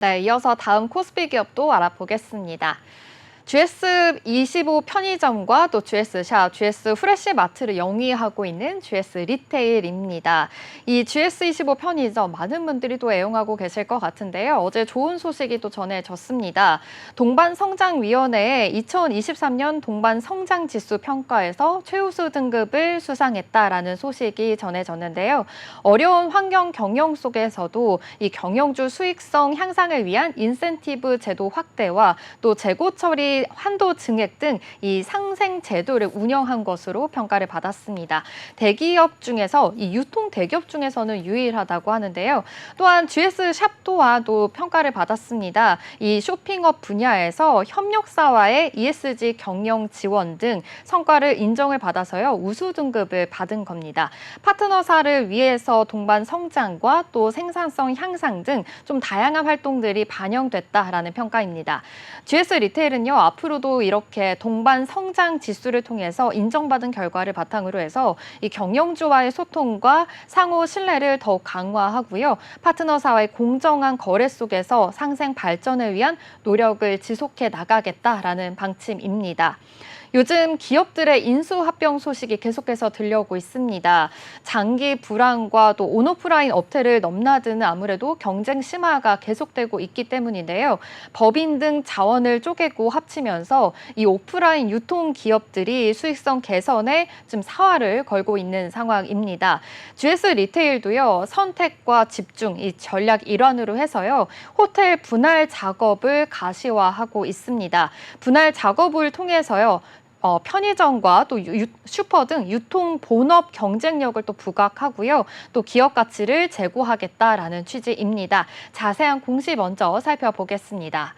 네, 이어서 다음 코스피 기업도 알아보겠습니다. GS25 편의점과 또 GS샵, GS 후레쉬마트를 영위하고 있는 GS 리테일입니다. 이 GS25 편의점 많은 분들이 또 애용하고 계실 것 같은데요. 어제 좋은 소식이 또 전해졌습니다. 동반성장위원회의 2023년 동반성장지수 평가에서 최우수 등급을 수상했다라는 소식이 전해졌는데요. 어려운 환경 경영 속에서도 이 경영주 수익성 향상을 위한 인센티브 제도 확대와 또 재고 처리 환도 증액 등 이 상생 제도를 운영한 것으로 평가를 받았습니다. 대기업 중에서 이 유통 대기업 중에서는 유일하다고 하는데요. 또한 GS샵 또한 또 평가를 받았습니다. 이 쇼핑업 분야에서 협력사와의 ESG 경영 지원 등 성과를 인정을 받아서요. 우수 등급을 받은 겁니다. 파트너사를 위해서 동반 성장과 또 생산성 향상 등 좀 다양한 활동들이 반영됐다라는 평가입니다. GS 리테일은요, 앞으로도 이렇게 동반 성장 지수를 통해서 인정받은 결과를 바탕으로 해서 이 경영주와의 소통과 상호 신뢰를 더욱 강화하고요. 파트너사와의 공정한 거래 속에서 상생 발전을 위한 노력을 지속해 나가겠다라는 방침입니다. 요즘 기업들의 인수합병 소식이 계속해서 들려오고 있습니다. 장기 불황과 또 온오프라인 업태를 넘나드는 아무래도 경쟁 심화가 계속되고 있기 때문인데요. 법인 등 자원을 쪼개고 합치면서 이 오프라인 유통 기업들이 수익성 개선에 좀 사활을 걸고 있는 상황입니다. GS 리테일도요, 선택과 집중, 이 전략 일환으로 해서요, 호텔 분할 작업을 가시화하고 있습니다. 분할 작업을 통해서요, 편의점과 또 슈퍼 등 유통 본업 경쟁력을 또 부각하고요. 또 기업 가치를 제고하겠다라는 취지입니다. 자세한 공시 먼저 살펴보겠습니다.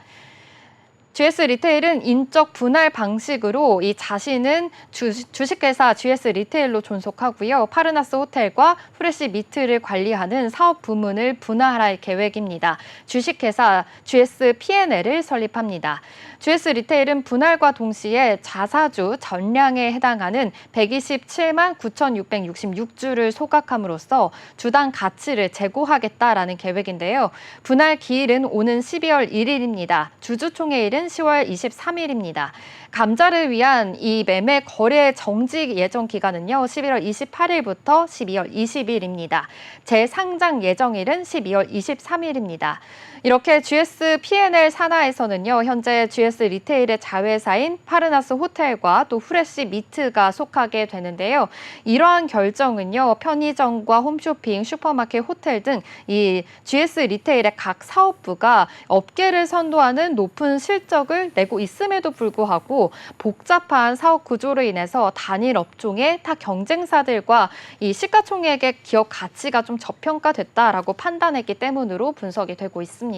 GS 리테일은 인적 분할 방식으로 이 자신은 주식회사 GS 리테일로 존속하고요. 파르나스 호텔과 프레시 미트를 관리하는 사업 부문을 분할할 계획입니다. 주식회사 GS P&L을 설립합니다. GS 리테일은 분할과 동시에 자사주 전량에 해당하는 127만 9,666주를 소각함으로써 주당 가치를 제고하겠다라는 계획인데요. 분할 기일은 오는 12월 1일입니다. 주주총회일은 10월 23일입니다. 감자를 위한 이 매매 거래 정지 예정 기간은요, 11월 28일부터 12월 20일입니다. 재상장 예정일은 12월 23일입니다. 이렇게 GS P&L 산하에서는요, 현재 GS 리테일의 자회사인 파르나스 호텔과 또 후레쉬 미트가 속하게 되는데요. 이러한 결정은요, 편의점과 홈쇼핑, 슈퍼마켓, 호텔 등 이 GS 리테일의 각 사업부가 업계를 선도하는 높은 실적을 내고 있음에도 불구하고 복잡한 사업 구조로 인해서 단일 업종의 타 경쟁사들과 이 시가총액의 기업 가치가 좀 저평가됐다라고 판단했기 때문으로 분석이 되고 있습니다.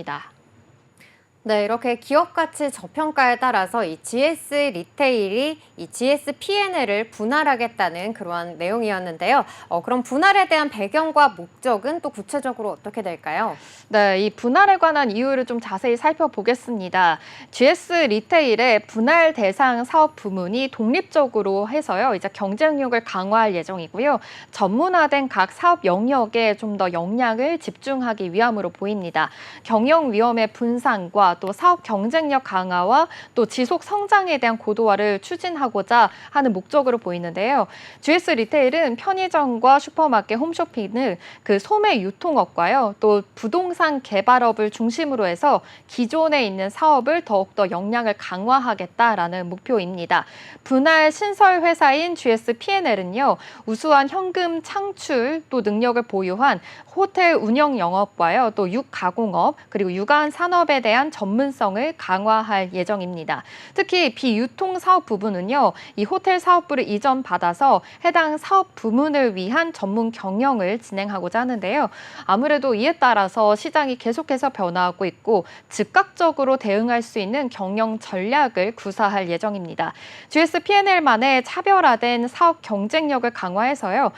네, 이렇게 기업 가치 저평가에 따라서 이 GS 리테일이 이 GS P&L을 분할하겠다는 그러한 내용이었는데요. 그럼 분할에 대한 배경과 목적은 또 구체적으로 어떻게 될까요? 네, 이 분할에 관한 이유를 좀 자세히 살펴보겠습니다. GS 리테일의 분할 대상 사업 부문이 독립적으로 해서요, 이제 경쟁력을 강화할 예정이고요. 전문화된 각 사업 영역에 좀 더 역량을 집중하기 위함으로 보입니다. 경영 위험의 분산과 또 사업 경쟁력 강화와 또 지속 성장에 대한 고도화를 추진하고자 하는 목적으로 보이는데요. GS 리테일은 편의점과 슈퍼마켓, 홈쇼핑 그 소매 유통업과요, 또 부동산 개발업을 중심으로 해서 기존에 있는 사업을 더욱더 역량을 강화하겠다라는 목표입니다. 분할 신설 회사인 GS P&L은요, 우수한 현금 창출 또 능력을 보유한 호텔 운영 영업과요, 또 육가공업 그리고 유관 산업에 대한 전문성을 강화할 예정입니다. 특히 비유통 사업 부분은요, 이 호텔 사업부를 이전받아서 해당 사업 부문을 위한 전문 경영을 진행하고자 하는데요. 아무래도 이에 따라서 시장이 계속해서 변화하고 있고 즉각적으로 대응할 수 있는 경영 전략을 구사할 예정입니다. GS P&L만의 차별화된 사업 경쟁력을 강화해서요,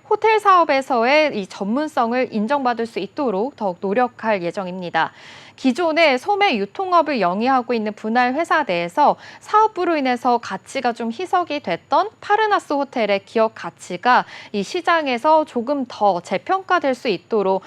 호텔 사업에서의 이 전문성을 인정받을 수 있도록 더욱 노력할 예정입니다. 기존 기존의 소매 유통업을 영위하고 있는 분할 회사 내에서 사업부로 인해서 가치가 좀 희석이 됐던 파르나스 호텔의 기업 가치가 이 시장에서 조금 더 재평가될 수 있도록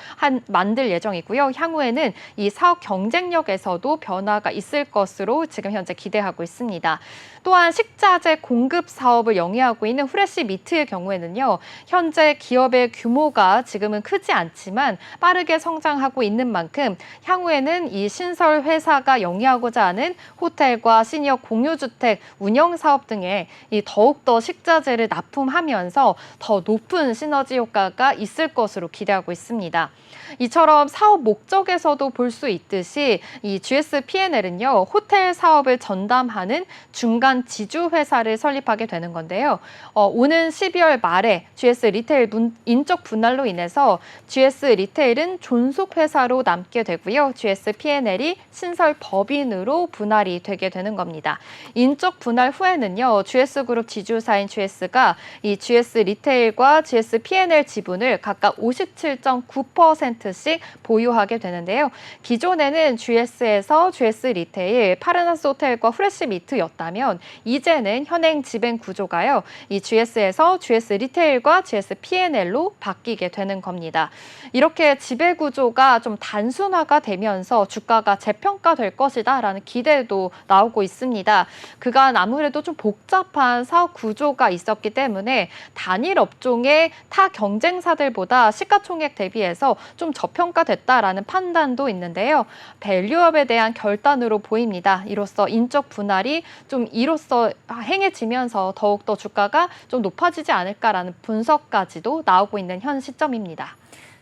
만들 예정이고요. 향후에는 이 사업 경쟁력에서도 변화가 있을 것으로 지금 현재 기대하고 있습니다. 또한 식자재 공급 사업을 영위하고 있는 후레쉬 미트의 경우에는요, 현재 기업의 규모가 지금은 크지 않지만 빠르게 성장하고 있는 만큼 향후에는 이 신설 회사가 영위하고자 하는 호텔과 시니어 공유주택 운영 사업 등에 이 더욱더 식자재를 납품하면서 더 높은 시너지 효과가 있을 것으로 기대하고 있습니다. 이처럼 사업 목적에서도 볼 수 있듯이 이 GS P&L은요, 호텔 사업을 전담하는 중간 지주 회사를 설립하게 되는 건데요. 오는 12월 말에 GS 리테일 인적 분할로 인해서 GS 리테일은 존속 회사로 남게 되고요. GS P&L이 신설 법인으로 분할이 되게 되는 겁니다. 인적 분할 후에는요, GS 그룹 지주사인 GS가 이 GS 리테일과 GS P&L 지분을 각각 57.9%씩 보유하게 되는데요. 기존에는 GS에서 GS 리테일, 파르나스 호텔과 후레쉬 미트였다면 이제는 현행 지배 구조가요, 이 GS에서 GS 리테일과 GS P&L로 바뀌게 되는 겁니다. 이렇게 지배 구조가 좀 단순화가 되면서 주가가 재평가될 것이다라는 기대도 나오고 있습니다. 그간 아무래도 좀 복잡한 사업 구조가 있었기 때문에 단일 업종의 타 경쟁사들보다 시가총액 대비해서 좀 저평가됐다라는 판단도 있는데요. 밸류업에 대한 결단으로 보입니다. 이로써 인적 분할이 좀 이로써 행해지면서 더욱더 주가가 좀 높아지지 않을까라는 분석까지도 나오고 있는 현 시점입니다.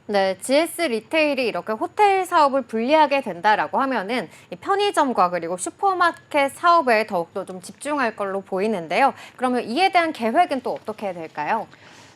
네, GS 리테일이 이렇게 호텔 사업을 분리하게 된다라고 하면은 이 편의점과 그리고 슈퍼마켓 사업에 더욱더 좀 집중할 걸로 보이는데요. 그러면 이에 대한 계획은 또 어떻게 될까요?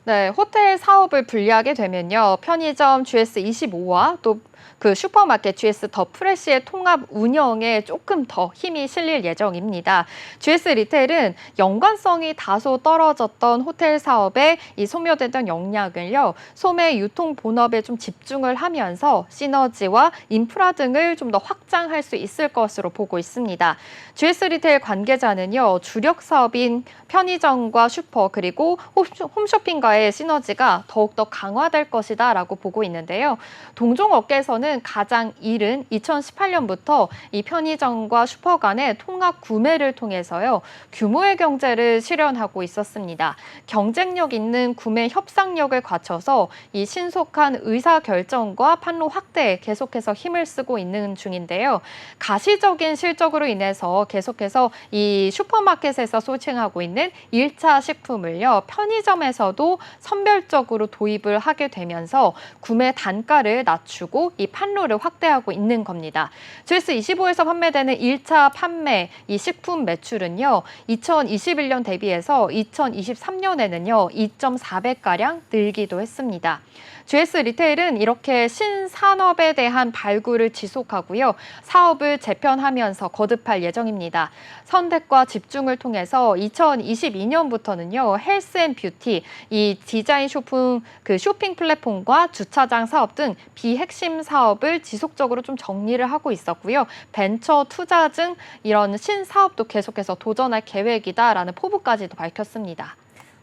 네, 호텔 사업을 분리하게 되면요, 편의점 GS25와 또 그 슈퍼마켓 GS 더 프레시의 통합 운영에 조금 더 힘이 실릴 예정입니다. GS 리테일은 연관성이 다소 떨어졌던 호텔 사업에 이 소모됐던 역량을요, 소매 유통 본업에 좀 집중을 하면서 시너지와 인프라 등을 좀 더 확장할 수 있을 것으로 보고 있습니다. GS 리테일 관계자는요, 주력 사업인 편의점과 슈퍼 그리고 홈쇼핑과의 시너지가 더욱더 강화될 것이다라고 보고 있는데요. 동종업계에서는 가장 이른 2018년부터 이 편의점과 슈퍼 간의 통합 구매를 통해서요, 규모의 경제를 실현하고 있었습니다. 경쟁력 있는 구매 협상력을 갖춰서 이 신속한 의사결정과 판로 확대에 계속해서 힘을 쓰고 있는 중인데요. 가시적인 실적으로 인해서 계속해서 이 슈퍼마켓에서 소싱하고 있는 1차 식품을요, 편의점에서도 선별적으로 도입을 하게 되면서 구매 단가를 낮추고 이 판로를 확대하고 있는 겁니다. GS25에서 판매되는 1차 판매 이 식품 매출은요, 2021년 대비해서 2023년에는요 2.4배가량 늘기도 했습니다. GS 리테일은 이렇게 신산업에 대한 발굴을 지속하고요, 사업을 재편하면서 거듭할 예정입니다. 선택과 집중을 통해서 2022년부터는요 헬스앤뷰티, 이 디자인 쇼핑 쇼핑 플랫폼과 주차장 사업 등 비핵심 사업을 지속적으로 좀 정리를 하고 있었고요, 벤처 투자 등 이런 신사업도 계속해서 도전할 계획이다라는 포부까지도 밝혔습니다.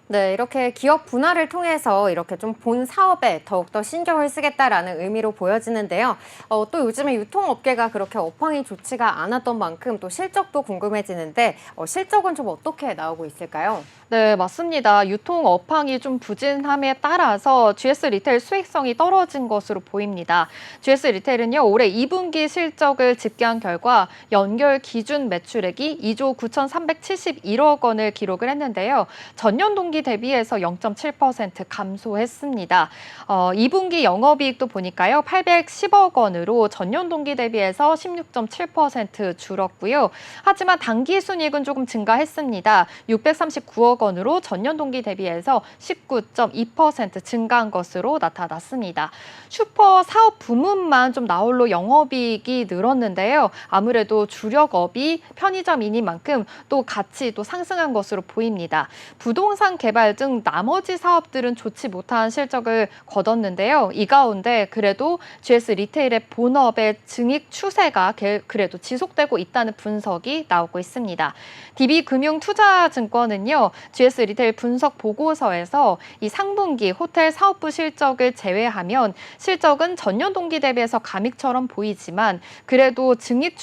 네, 이렇게 기업 분할을 통해서 이렇게 좀 본 사업에 더욱더 신경을 쓰겠다라는 의미로 보여지는데요. 또 요즘에 유통업계가 그렇게 업황이 좋지가 않았던 만큼 또 실적도 궁금해지는데 실적은 좀 어떻게 나오고 있을까요? 네, 맞습니다. 유통 업황이 좀 부진함에 따라서 GS 리테일 수익성이 떨어진 것으로 보입니다. GS 리테일은요, 올해 2분기 실적을 집계한 결과 연결 기준 매출액이 2조 9,371억 원을 기록을 했는데요. 전년 동기 대비해서 0.7% 감소했습니다. 2분기 영업이익도 보니까요, 810억 원으로 전년 동기 대비해서 16.7% 줄었고요. 하지만 당기 순이익은 조금 증가했습니다. 639억 건으로 전년 동기 대비해서 19.2% 증가한 것으로 나타났습니다. 슈퍼 사업 부문만 좀 나홀로 영업이익이 늘었는데요. 아무래도 주력업이 편의점이니 만큼 또 같이 또 상승한 것으로 보입니다. 부동산 개발 등 나머지 사업들은 좋지 못한 실적을 거뒀는데요. 이 가운데 그래도 GS 리테일의 본업의 증익 추세가 그래도 지속되고 있다는 분석이 나오고 있습니다. DB금융투자증권은요, GS 리테일 분석 보고서에서 이 상분기 호텔 사업부 실적을 제외하면 실적은 전년 동기 대비해서 감익처럼 보이지만 그래도 증익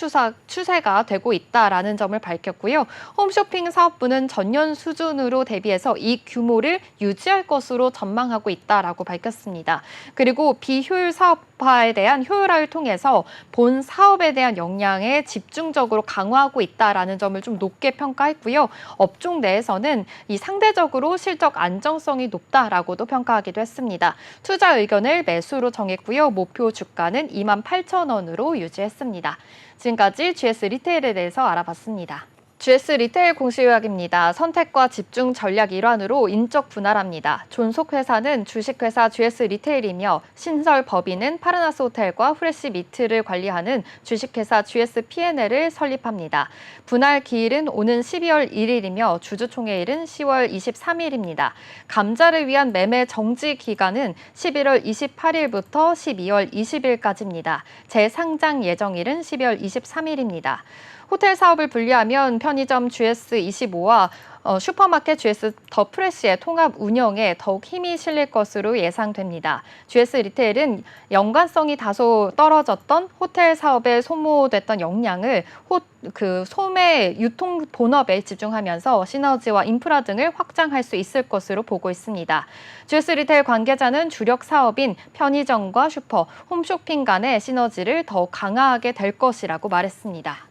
추세가 되고 있다라는 점을 밝혔고요. 홈쇼핑 사업부는 전년 수준으로 대비해서 이 규모를 유지할 것으로 전망하고 있다라고 밝혔습니다. 그리고 비효율 사업화에 대한 효율화를 통해서 본 사업에 대한 역량에 집중적으로 강화하고 있다라는 점을 좀 높게 평가했고요. 업종 내에서는 이 상대적으로 실적 안정성이 높다라고도 평가하기도 했습니다. 투자 의견을 매수로 정했고요. 목표 주가는 28,000원으로 유지했습니다. 지금까지 GS 리테일에 대해서 알아봤습니다. GS 리테일 공시 요약입니다. 선택과 집중 전략 일환으로 인적 분할합니다. 존속회사는 주식회사 GS 리테일이며 신설 법인은 파르나스 호텔과 프레시 미트를 관리하는 주식회사 GS P&L을 설립합니다. 분할 기일은 오는 12월 1일이며 주주총회일은 10월 23일입니다. 감자를 위한 매매 정지 기간은 11월 28일부터 12월 20일까지입니다. 재상장 예정일은 12월 23일입니다. 호텔 사업을 분리하면 편의점 GS25와 슈퍼마켓 GS 더 프레시의 통합 운영에 더욱 힘이 실릴 것으로 예상됩니다. GS 리테일은 연관성이 다소 떨어졌던 호텔 사업에 소모됐던 역량을 소매 유통 본업에 집중하면서 시너지와 인프라 등을 확장할 수 있을 것으로 보고 있습니다. GS 리테일 관계자는 주력 사업인 편의점과 슈퍼, 홈쇼핑 간의 시너지를 더욱 강화하게 될 것이라고 말했습니다.